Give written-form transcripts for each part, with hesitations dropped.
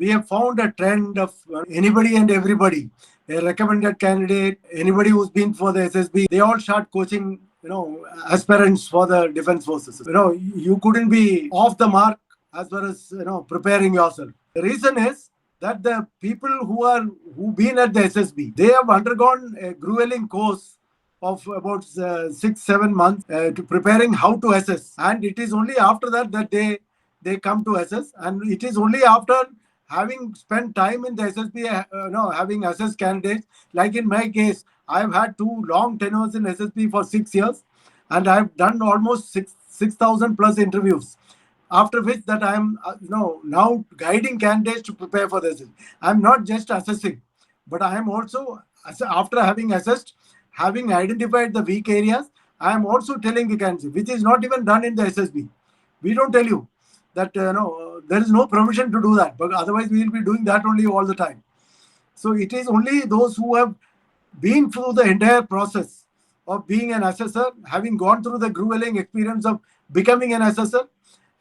we have found a trend of anybody and everybody, a recommended candidate, anybody who's been for the SSB, they all start coaching, aspirants for the defense forces. You couldn't be off the mark as far as, preparing yourself. The reason is that the people who've been at the SSB, they have undergone a grueling course of about 6-7 months to preparing how to assess, and it is only after that they come to assess, and it is only after having spent time in the SSB, having assessed candidates. Like in my case, I've had 2 long tenures in SSB for 6 years, and I've done almost 6,000 plus interviews. After which that I am now guiding candidates to prepare for this. I'm not just assessing, but I am also, after having assessed, having identified the weak areas, I am also telling the candidate, which is not even done in the SSB. We don't tell you that there is no permission to do that, but otherwise we will be doing that only all the time. So it is only those who have been through the entire process of being an assessor, having gone through the grueling experience of becoming an assessor,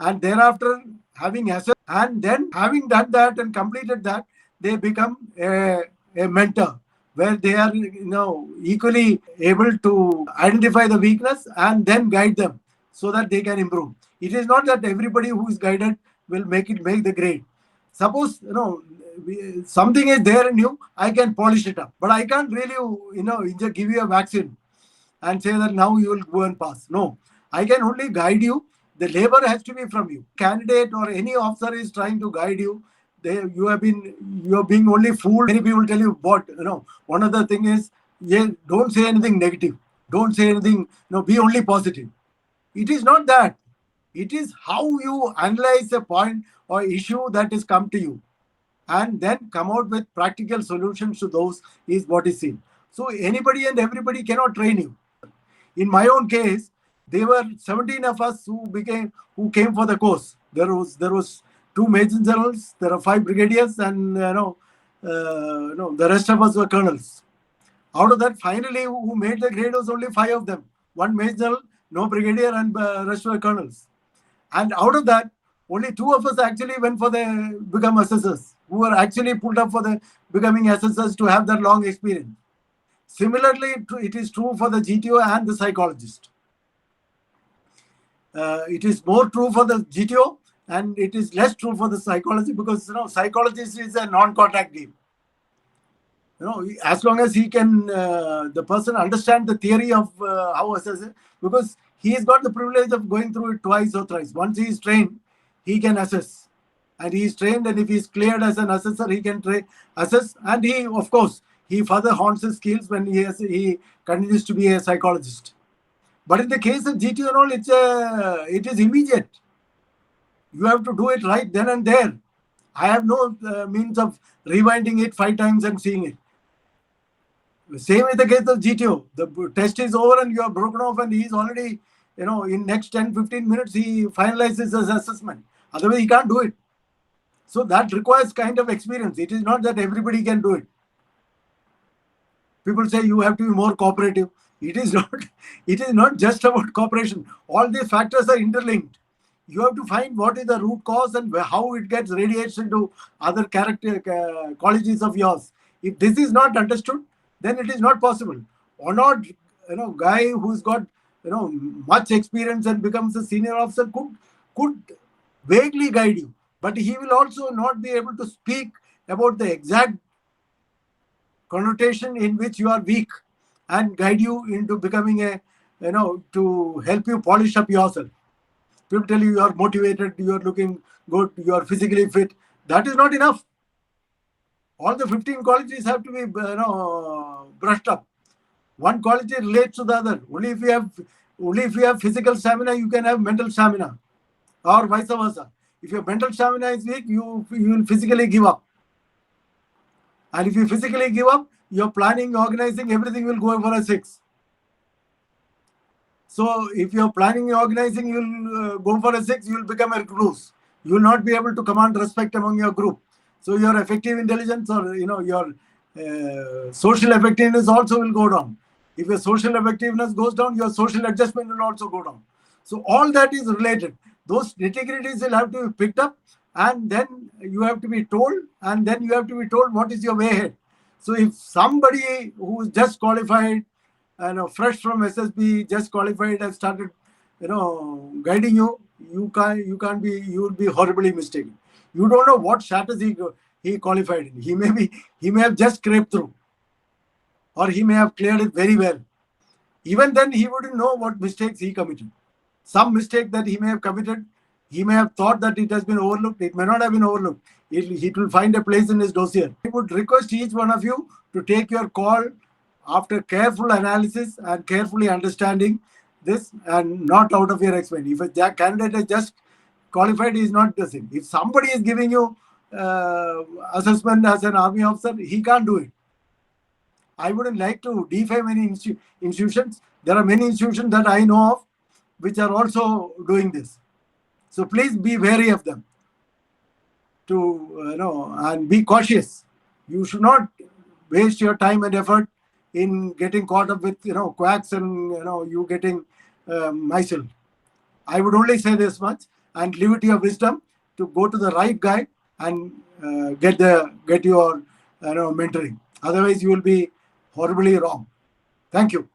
and thereafter having assessed, and then having done that and completed that, they become a mentor, where they are equally able to identify the weakness and then guide them so that they can improve. It is not that everybody who is guided will make the grade. Suppose something is there in you, I can polish it up, but I can't really give you a vaccine and say that now you will go and pass. No, I can only guide you. The labor has to be from you. Candidate or any officer is trying to guide you. You are being only fooled. Many people tell you what, one other thing is, don't say anything negative. Don't say anything, be only positive. It is not that. It is how you analyze a point or issue that has come to you, and then come out with practical solutions to those is what is seen. So anybody and everybody cannot train you. In my own case, there were 17 of us who came for the course. There was 2 major generals, there are 5 brigadiers, and the rest of us were colonels. Out of that, finally, who made the grade was only 5 of them. 1 major general, no brigadier, and rest were colonels. And out of that, only 2 of us actually went for become assessors, who were actually pulled up for the becoming assessors to have that long experience. Similarly, it is true for the GTO and the psychologist. It is more true for the GTO, and it is less true for the psychology, because psychologist is a non-contact game. As long as he can, the person understand the theory of how assessing, because he has got the privilege of going through it twice or thrice. Once he is trained, he can assess, and he is trained, and if he is cleared as an assessor, he can assess, and he, of course, he further hones his skills when he continues to be a psychologist. But in the case of GTO and all, it is immediate. You have to do it right then and there. I have no means of rewinding it 5 times and seeing it. Same with the case of GTO. The test is over and you are broken off, and he is already, in next 10-15 minutes, he finalizes his assessment. Otherwise, he can't do it. So that requires kind of experience. It is not that everybody can do it. People say you have to be more cooperative. It is not just about cooperation. All these factors are interlinked. You have to find what is the root cause and how it gets radiates into other qualities of yours. If this is not understood, then it is not possible. Or not, guy who's got much experience and becomes a senior officer could vaguely guide you, but he will also not be able to speak about the exact connotation in which you are weak and guide you into becoming to help you polish up yourself. People tell you are motivated, you are looking good, you are physically fit. That is not enough. All the 15 qualities have to be brushed up. One quality relates to the other. Only if you have physical stamina, you can have mental stamina, or vice versa. If your mental stamina is weak, you will physically give up. And if you physically give up, your planning, organizing, everything will go for a 6. So if you're planning, organizing, you'll go for a 6, you will become a recluse. You will not be able to command respect among your group. So your effective intelligence, or your social effectiveness also will go down. If your social effectiveness goes down, your social adjustment will also go down. So all that is related. Those nitty-gritties will have to be picked up and then you have to be told, and then you have to be told what is your way ahead. So if somebody who is just qualified and fresh from SSB, just qualified, and started, guiding you, you can't be, you will be horribly mistaken. You don't know what status he qualified in. He may have just scraped through, or he may have cleared it very well. Even then, he wouldn't know what mistakes he committed. Some mistake that he may have committed, he may have thought that it has been overlooked. It may not have been overlooked. It will find a place in his dossier. I would request each one of you to take your call after careful analysis and carefully understanding this, and not out of your experience. If a candidate is just qualified, is not the same. If somebody is giving you assessment as an army officer, he can't do it. I wouldn't like to defame any institutions. There are many institutions that I know of which are also doing this. So please be wary of them. And be cautious. You should not waste your time and effort in getting caught up with quacks and you getting myself. I would only say this much, and leave it to your wisdom to go to the right guy and get your mentoring. Otherwise, you will be horribly wrong. Thank you.